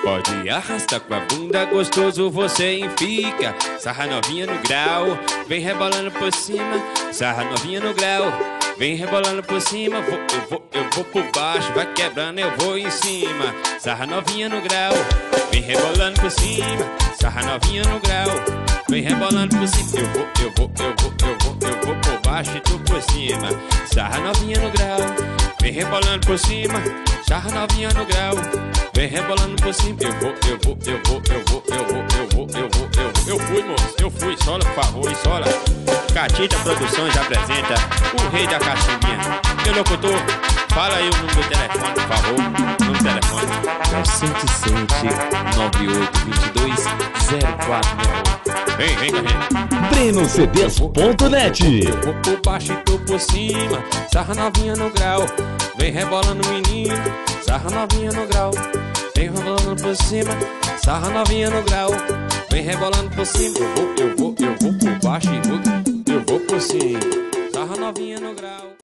Pode arrastar com a bunda, gostoso você fica. Sarra novinha no grau, vem rebolando por cima. Sarra novinha no grau, vem rebolando por cima. Eu vou por baixo, vai quebrando, eu vou em cima. Sarra novinha no grau, vem rebolando por cima. Sarra novinha no grau, vem rebolando por cima. Eu vou por baixo e tu por cima. Sarra novinha no grau, vem rebolando por cima. Sarra novinha no grau, vem rebolando por cima. Eu fui, moço, eu fui. Sola, por favor, e sola. Catita Produções apresenta o rei da cachimbinha. Meu locutor, fala aí o número do telefone, por favor. O número do telefone é o 7798220468. Vem, correndo. BrenoCDs.net. Eu vou por baixo e tô por cima. Sarra novinha no grau, vem rebolando menino. Sarra novinha no grau, vem rebolando por cima. Sarra novinha no grau, vem rebolando por cima. Eu vou por baixo e eu vou por cima. Sarra novinha no grau.